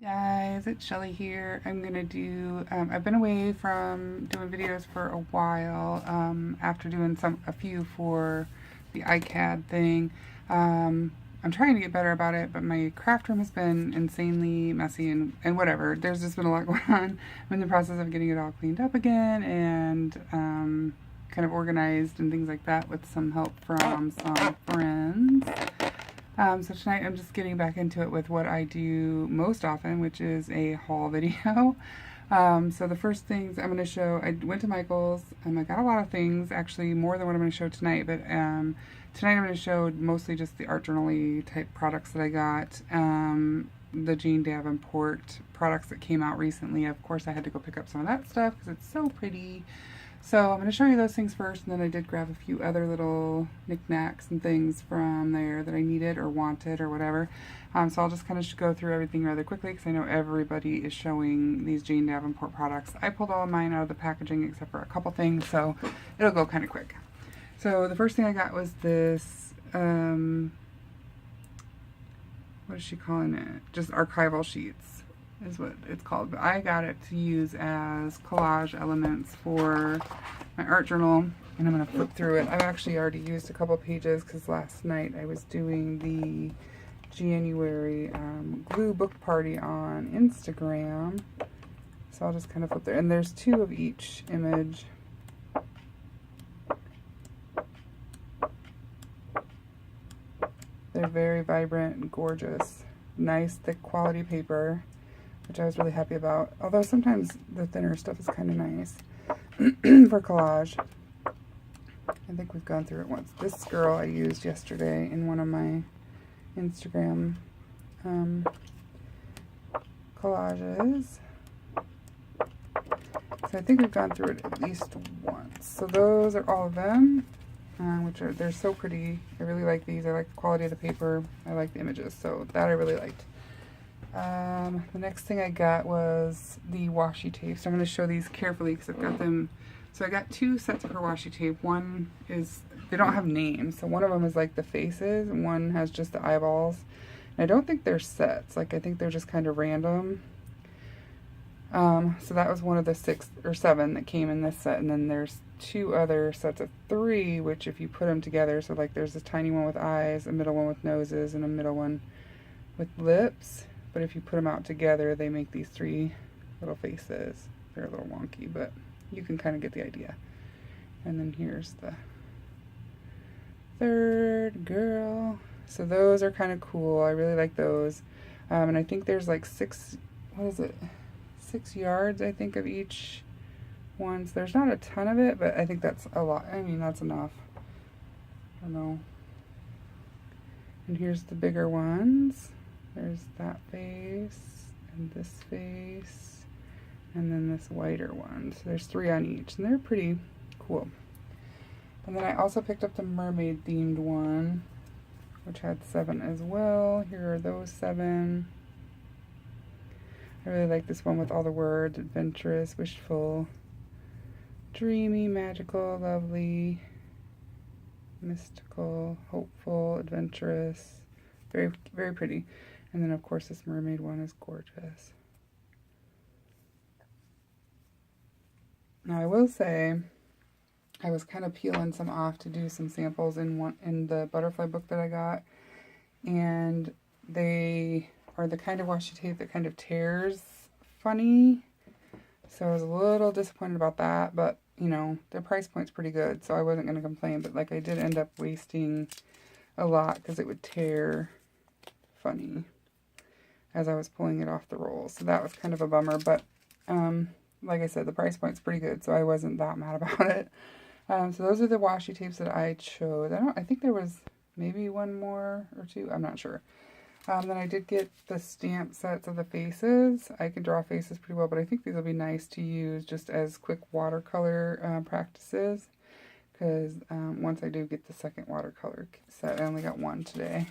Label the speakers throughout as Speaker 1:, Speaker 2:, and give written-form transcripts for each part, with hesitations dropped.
Speaker 1: Guys, it's Shelly here. I'm gonna do, I've been away from doing videos for a while, after doing a few for the iCAD thing. I'm trying to get better about it, but my craft room has been insanely messy and whatever. There's just been a lot going on. I'm in the process of getting it all cleaned up again and, kind of organized and things like that with some help from some friends. So tonight I'm just getting back into it with what I do most often, which is a haul video. So the first things I'm going to show, I went to Michael's, and I got a lot of things, actually more than what I'm going to show tonight, but tonight I'm going to show mostly just the art journal-y type products that I got. The Jane Davenport products that came out recently. Of course I had to go pick up some of that stuff because it's so pretty. So I'm going to show you those things first, and then I did grab a few other little knickknacks and things from there that I needed or wanted or whatever. So I'll just kind of go through everything rather quickly because I know everybody is showing these Jane Davenport products. I pulled all of mine out of the packaging except for a couple things, so it'll go kind of quick. So the first thing I got was this, what is she calling it? Just archival sheets is what it's called, but I got it to use as collage elements for my art journal, and I'm going to flip through it. I've actually already used a couple pages because last night I was doing the January glue book party on Instagram, so I'll just kind of flip there, and there's two of each image. They're very vibrant and gorgeous, nice thick quality paper, which I was really happy about. Although sometimes the thinner stuff is kind of nice for collage. I think we've gone through it once. This girl I used yesterday in one of my Instagram collages. So I think we've gone through it at least once. So those are all of them, they're so pretty. I really like these. I like the quality of the paper. I like the images, so that I really liked. The next thing I got was the washi tape. So I'm going to show these carefully because I've got them. So I got two sets of her washi tape. One is, they don't have names. So one of them is like the faces and one has just the eyeballs. And I don't think they're sets. Like I think they're just kind of random. So that was one of the 6 or 7 that came in this set. And then there's 2 other sets of 3, which if you put them together, so like there's a tiny one with eyes, a middle one with noses, and a middle one with lips. But if you put them out together, they make these 3 little faces. They're a little wonky, but you can kind of get the idea. And then here's the third girl. So those are kind of cool. I really like those. And I think there's like 6 yards, I think, of each one. So there's not a ton of it, but I think that's a lot. I mean, that's enough. I don't know. And here's the bigger ones. There's that face, and this face, and then this whiter one. So there's 3 on each, and they're pretty cool. And then I also picked up the mermaid themed one, which had 7 as well. Here are those 7. I really like this one with all the words: adventurous, wishful, dreamy, magical, lovely, mystical, hopeful, adventurous. Very, very pretty. And then, of course, this mermaid one is gorgeous. Now, I will say, I was kind of peeling some off to do some samples in the butterfly book that I got. And they are the kind of washi tape that kind of tears funny. So I was a little disappointed about that. But, you know, their price point's pretty good, so I wasn't going to complain. But, like, I did end up wasting a lot because it would tear funny as I was pulling it off the roll. So that was kind of a bummer, but like I said, the price point's pretty good, so I wasn't that mad about it. So those are the washi tapes that I chose. I think there was maybe one more or 2, I'm not sure. Then I did get the stamp sets of the faces. I can draw faces pretty well, but I think these will be nice to use just as quick watercolor practices, because once I do get the second watercolor set, I only got 1 today.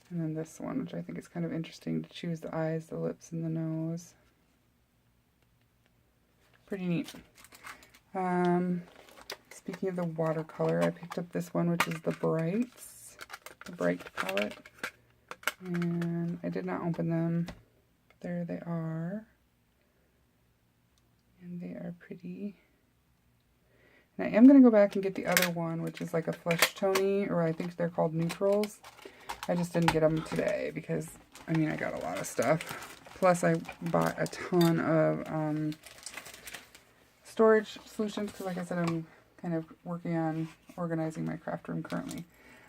Speaker 1: And then this one, which I think is kind of interesting to choose the eyes, the lips, and the nose. Pretty neat. Speaking of the watercolor, I picked up this one, which is the Bright palette. And I did not open them. there they are. And they are pretty. And I am going to go back and get the other one, which is like a flesh tony, or I think they're called neutrals. I just didn't get them today because, I mean, I got a lot of stuff. Plus, I bought a ton of storage solutions because, like I said, I'm kind of working on organizing my craft room currently.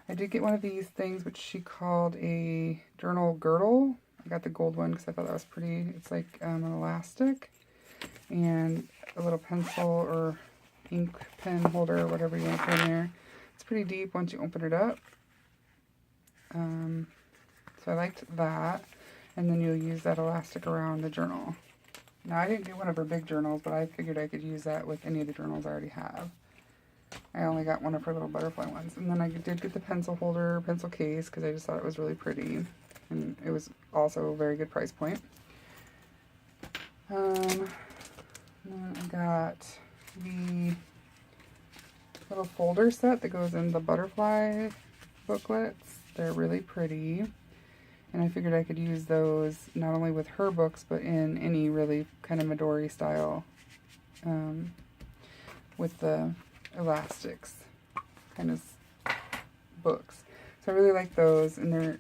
Speaker 1: I did get one of these things, which she called a journal girdle. I got the gold one because I thought that was pretty. It's like an elastic and a little pencil or ink pen holder or whatever you want to put in there. It's pretty deep once you open it up. So I liked that. And then you'll use that elastic around the journal. Now, I didn't do one of her big journals, but I figured I could use that with any of the journals I already have. I only got one of her little butterfly ones. And then I did get the pencil holder, pencil case, because I just thought it was really pretty. And it was also a very good price point. Then I got the little folder set that goes in the butterfly booklets. They're really pretty. And I figured I could use those not only with her books, but in any really kind of Midori style with the elastics kind of books. So I really like those, and they're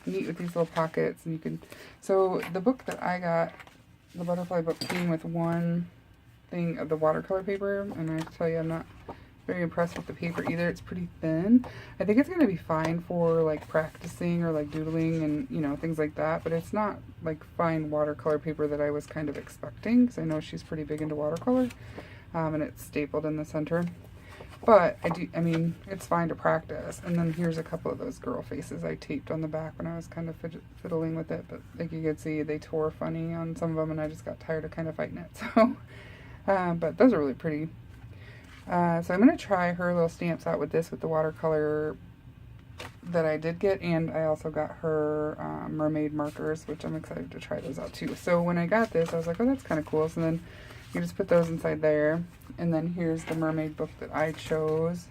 Speaker 1: neat with these little pockets. And you can, so the book that I got, the butterfly book, came with one thing of the watercolor paper, and I tell you, I'm not very impressed with the paper either. It's pretty thin. I think it's going to be fine for like practicing or like doodling and, you know, things like that, but it's not like fine watercolor paper that I was kind of expecting, because I know she's pretty big into watercolor, and it's stapled in the center. But I mean, it's fine to practice. And then here's a couple of those girl faces I taped on the back when I was kind of fiddling with it, but like you could see, they tore funny on some of them, and I just got tired of kind of fighting it. So, but those are really pretty. So I'm going to try her little stamps out with this, with the watercolor that I did get, and I also got her mermaid markers, which I'm excited to try those out too. So when I got this, I was like, oh, that's kind of cool. So then you just put those inside there, and then here's the mermaid book that I chose.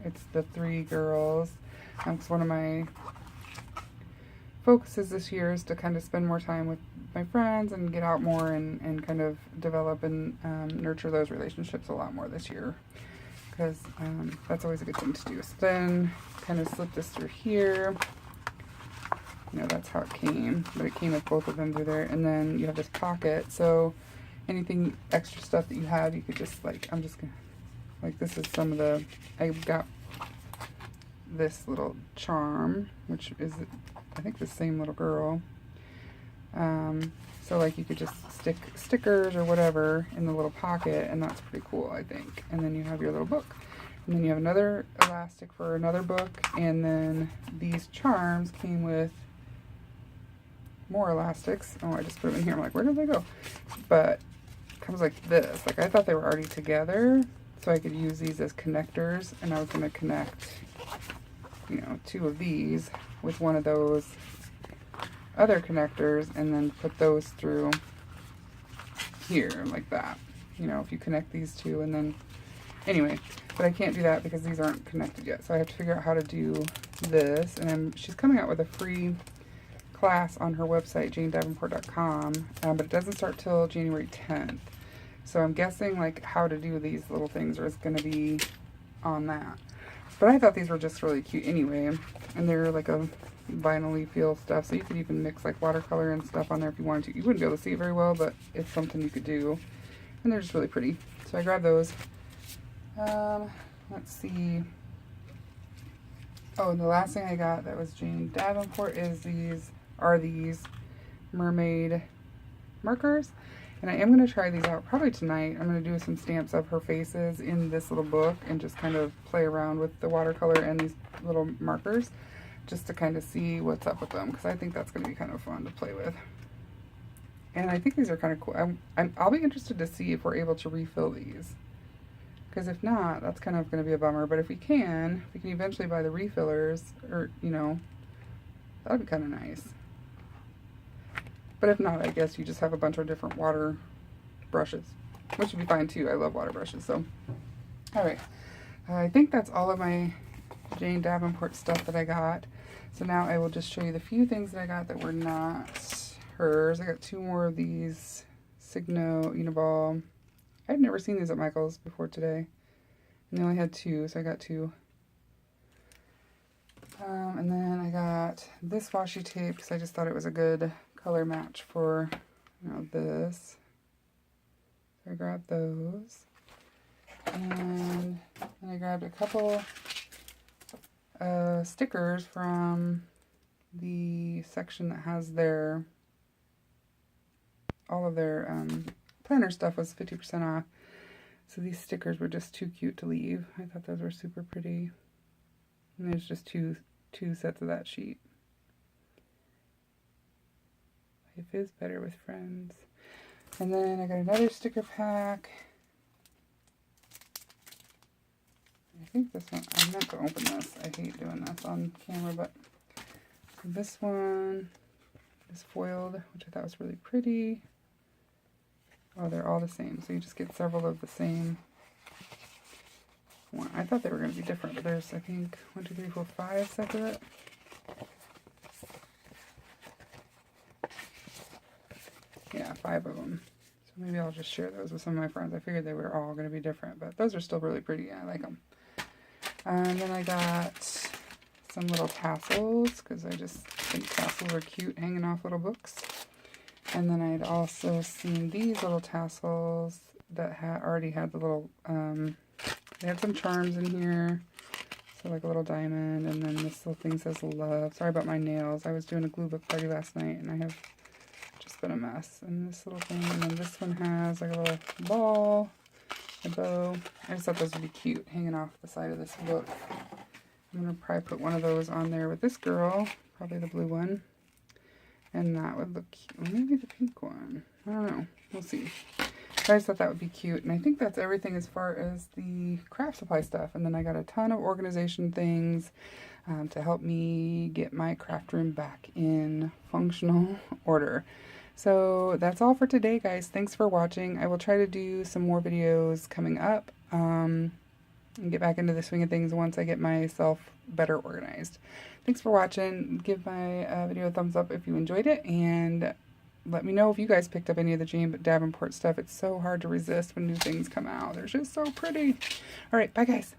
Speaker 1: It's the Three Girls. It's one of my focuses this year is to kind of spend more time with my friends and get out more and kind of develop and nurture those relationships a lot more this year, because that's always a good thing to do. So then kind of slip this through here. You know, that's how it came, but it came with both of them through there. And then you have this pocket, so anything extra stuff that you have, you could just like, I'm just gonna, like, this is some of the, I got this little charm, which is I think the same little girl. So like you could just stick stickers or whatever in the little pocket, and that's pretty cool, I think. And then you have your little book. And then you have another elastic for another book, and then these charms came with more elastics. Oh, I just put them in here. I'm like, where did they go? But it comes like this. Like, I thought they were already together, so I could use these as connectors, and I was going to connect, you know, two of these with one of those other connectors, and then put those through here like that. You know, if you connect these two, and then anyway, but I can't do that because these aren't connected yet, so I have to figure out how to do this. And she's coming out with a free class on her website, janedavenport.com, but it doesn't start till January 10th. So I'm guessing like how to do these little things is going to be on that. But I thought these were just really cute anyway, and they're like a vinyl-y feel stuff, so you could even mix like watercolor and stuff on there if you wanted to. You wouldn't be able to see it very well, but it's something you could do, and they're just really pretty. So I grabbed those. Let's see. Oh, and the last thing I got that was Jane Davenport is these mermaid markers. And I am going to try these out probably tonight. I'm going to do some stamps of her faces in this little book and just kind of play around with the watercolor and these little markers just to kind of see what's up with them, because I think that's going to be kind of fun to play with. And I think these are kind of cool. I'll be interested to see if we're able to refill these, because if not, that's kind of going to be a bummer. But if we can eventually buy the refillers, or, you know, that would be kind of nice. But if not, I guess you just have a bunch of different water brushes, which would be fine too. I love water brushes. So, all right. I think that's all of my Jane Davenport stuff that I got. So now I will just show you the few things that I got that were not hers. I got 2 more of these Signo Uniball. I'd never seen these at Michael's before today. And they only had 2, so I got 2. And then I got this washi tape because I just thought it was a good color match for, this. So I grabbed those. And then I grabbed a couple stickers from the section that has all of their planner stuff was 50% off. So these stickers were just too cute to leave. I thought those were super pretty. And there's just two sets of that sheet. Life is better with friends. And then I got another sticker pack. I think this one, I meant to open this. I hate doing this on camera, but this one is foiled, which I thought was really pretty. Oh, they're all the same, so you just get several of the same one. I thought they were going to be different, but there's, I think, 1, 2, 3, 4, 5 sets of it. Yeah, 5 of them. So maybe I'll just share those with some of my friends. I figured they were all going to be different, but those are still really pretty. I like them. And then I got some little tassels, because I just think tassels are cute hanging off little books. And then I'd also seen these little tassels that already had the little, they had some charms in here. So like a little diamond, and then this little thing says love. Sorry about my nails. I was doing a glue book party last night, and I have just been a mess. And this little thing, and then this one has like a little ball, a bow. I just thought those would be cute hanging off the side of this book. I'm going to probably put one of those on there with this girl, probably the blue one. And that would look cute. Maybe the pink one. I don't know. We'll see. But I just thought that would be cute. And I think that's everything as far as the craft supply stuff. And then I got a ton of organization things to help me get my craft room back in functional order. So that's all for today, guys. Thanks for watching. I will try to do some more videos coming up. And get back into the swing of things once I get myself better organized. Thanks for watching. Give my video a thumbs up if you enjoyed it, and let me know if you guys picked up any of the Jane Davenport stuff. It's so hard to resist when new things come out. They're just so pretty. All right, bye guys.